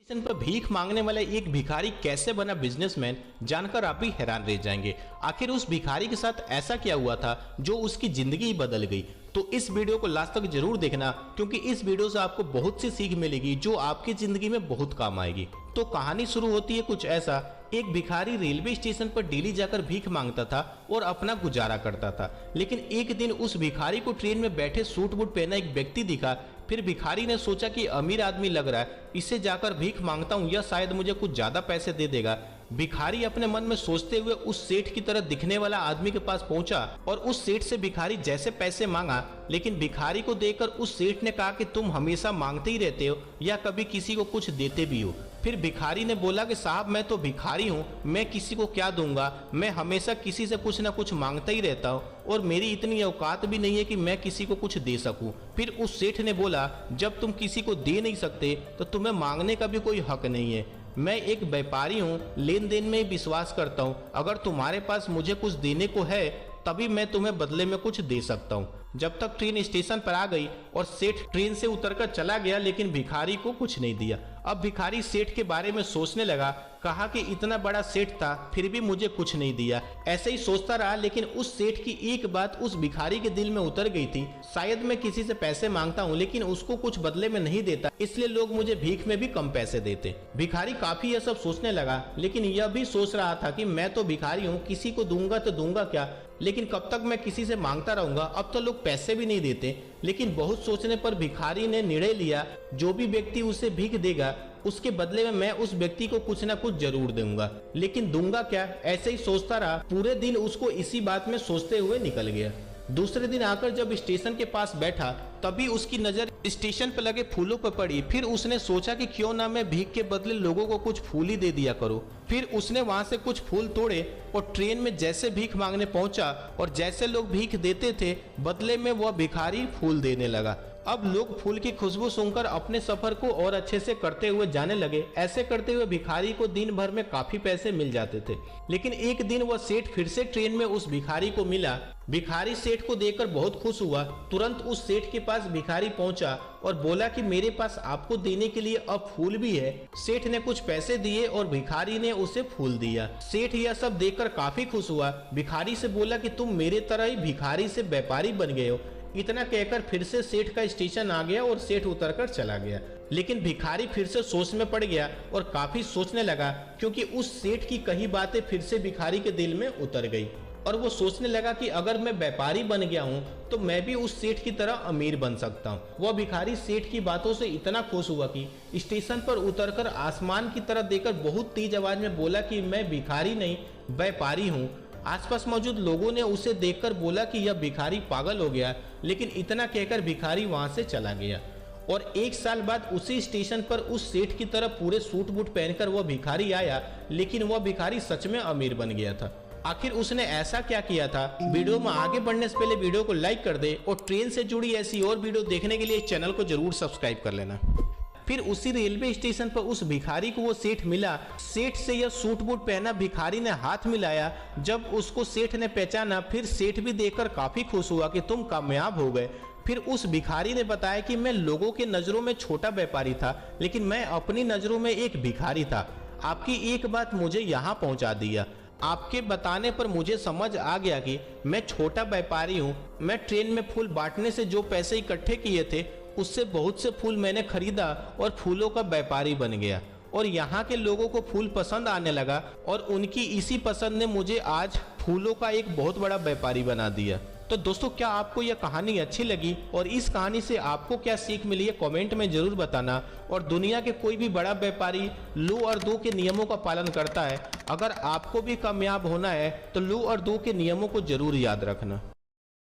Station पर भीख मांगने वाला एक भिखारी कैसे बना बिजनेसमैन, जानकर आप भी हैरान रह जाएंगे। आखिर उस भिखारी के साथ ऐसा क्या हुआ था जो उसकी जिंदगी ही बदल गई। तो इस वीडियो को लास्ट तक जरूर देखना, क्योंकि इस वीडियो से आपको बहुत सी सीख मिलेगी जो आपकी जिंदगी में बहुत काम आएगी। तो कहानी शुरू होती है कुछ ऐसा। एक भिखारी रेलवे स्टेशन पर डेली जाकर भीख मांगता था और अपना गुजारा करता था। लेकिन एक दिन उस भिखारी को ट्रेन में बैठे सूट बूट पहना एक व्यक्ति दिखा। फिर भिखारी ने सोचा कि अमीर आदमी लग रहा है, इससे जाकर भीख मांगता हूँ, यह शायद मुझे कुछ ज्यादा पैसे दे देगा। भिखारी अपने मन में सोचते हुए उस सेठ की तरह दिखने वाला आदमी के पास पहुंचा और उस सेठ से भिखारी जैसे पैसे मांगा। लेकिन भिखारी को देखकर उस सेठ ने कहा कि तुम हमेशा मांगते ही रहते हो या कभी किसी को कुछ देते भी हो। फिर भिखारी ने बोला कि साहब मैं तो भिखारी हूँ, मैं किसी को क्या दूंगा, मैं हमेशा किसी से कुछ ना कुछ मांगता ही रहता हूँ और मेरी इतनी औकात भी नहीं है कि मैं किसी को कुछ दे सकूं। फिर उस सेठ ने बोला जब तुम किसी को दे नहीं सकते तो तुम्हें मांगने का भी कोई हक नहीं है। मैं एक व्यापारी हूँ, लेन देन में विश्वास करता हूँ। अगर तुम्हारे पास मुझे कुछ देने को है तभी मैं तुम्हें बदले में कुछ दे सकता हूँ। जब तक ट्रेन स्टेशन पर आ गई और सेठ ट्रेन से उतरकर चला गया, लेकिन भिखारी को कुछ नहीं दिया। अब भिखारी सेठ के बारे में सोचने लगा, कहा कि इतना बड़ा सेठ था फिर भी मुझे कुछ नहीं दिया। ऐसे ही सोचता रहा, लेकिन उस सेठ की एक बात उस भिखारी के दिल में उतर गई थी, शायद मैं किसी से पैसे मांगता हूँ लेकिन उसको कुछ बदले में नहीं देता, इसलिए लोग मुझे भीख में भी कम पैसे देते। भिखारी काफी यह सब सोचने लगा, लेकिन यह भी सोच रहा था कि मैं तो भिखारी हूँ, किसी को दूंगा तो दूंगा क्या, लेकिन कब तक मैं किसी से मांगता रहूंगा, अब तो लोग पैसे भी नहीं देते। लेकिन बहुत सोचने पर भिखारी ने निर्णय लिया, जो भी व्यक्ति उसे भीख देगा उसके बदले में मैं उस व्यक्ति को कुछ ना कुछ जरूर दूंगा। लेकिन दूंगा क्या, ऐसे ही सोचता रहा। पूरे दिन उसको इसी बात में सोचते हुए निकल गया। दूसरे दिन आकर जब स्टेशन के पास बैठा तभी उसकी नजर स्टेशन पर लगे फूलों पर पड़ी। फिर उसने सोचा कि क्यों ना मैं भीख के बदले लोगों को कुछ फूल ही दे दिया करूं। फिर उसने वहां से कुछ फूल तोड़े और ट्रेन में जैसे भीख मांगने पहुंचा और जैसे लोग भीख देते थे बदले में वह भिखारी फूल देने लगा। अब लोग फूल की खुशबू सुनकर अपने सफर को और अच्छे से करते हुए जाने लगे। ऐसे करते हुए भिखारी को दिन भर में काफी पैसे मिल जाते थे। लेकिन एक दिन वह सेठ फिर से ट्रेन में उस भिखारी को मिला। भिखारी सेठ को देखकर बहुत खुश हुआ। तुरंत उस सेठ के पास भिखारी पहुंचा और बोला कि मेरे पास आपको देने के लिए अब फूल भी है। सेठ ने कुछ पैसे दिए और भिखारी ने उसे फूल दिया। सेठ यह सब देखकर काफी खुश हुआ। भिखारी से बोला कि तुम मेरे तरह ही भिखारी से व्यापारी बन गए हो। इतना कहकर फिर से सेठ का स्टेशन आ गया और सेठ उतरकर चला गया। लेकिन भिखारी फिर से सोच में पड़ गया और काफी सोचने लगा, क्योंकि उस सेठ की कही बातें फिर से भिखारी के दिल में उतर गई और वो सोचने लगा कि अगर मैं व्यापारी बन गया हूँ तो मैं भी उस सेठ की तरह अमीर बन सकता हूँ। वह भिखारी सेठ की बातों से इतना खुश हुआ कि स्टेशन पर उतरकर आसमान की तरफ देखकर बहुत तेज आवाज में बोला कि मैं भिखारी नहीं व्यापारी हूँ। आसपास मौजूद लोगों ने उसे देखकर बोला कि यह भिखारी पागल हो गया, लेकिन इतना कहकर भिखारी वहां से चला गया। और एक साल बाद उसी स्टेशन पर उस सेठ की तरह पूरे सूट बूट पहनकर वह भिखारी आया, लेकिन वह भिखारी सच में अमीर बन गया था। आखिर उसने ऐसा क्या किया था? वीडियो में आगे बढ़ने से पहले वीडियो को लाइक कर दे और ट्रेन से जुड़ी ऐसी और वीडियो देखने के लिए चैनल को जरूर सब्सक्राइब कर लेना। फिर उसी रेलवे स्टेशन पर उस भिखारी को वो सेठ मिला। सेठ से यह सूट बूट पहना भिखारी ने हाथ मिलाया। जब उसको सेठ ने पहचाना फिर सेठ भी देखकर काफी खुश हुआ कि तुम कामयाब हो गए। फिर उस भिखारी ने बताया कि मैं लोगों के नजरों में छोटा व्यापारी था, लेकिन मैं अपनी नजरों में एक भिखारी था। आपकी एक बात मुझे यहाँ पहुँचा दिया। आपके बताने पर मुझे समझ आ गया कि मैं छोटा व्यापारी हूँ। मैं ट्रेन में फूल बांटने से जो पैसे इकट्ठे किए थे उससे बहुत से फूल मैंने खरीदा और फूलों का व्यापारी बन गया। और यहाँ के लोगों को फूल पसंद आने लगा और उनकी इसी पसंद ने मुझे आज फूलों का एक बहुत बड़ा व्यापारी बना दिया। तो दोस्तों, क्या आपको यह कहानी अच्छी लगी और इस कहानी से आपको क्या सीख मिली है कमेंट में जरूर बताना। और दुनिया के कोई भी बड़ा व्यापारी लो और दो के नियमों का पालन करता है। अगर आपको भी कामयाब होना है तो लो और दो के नियमों को जरूर याद रखना।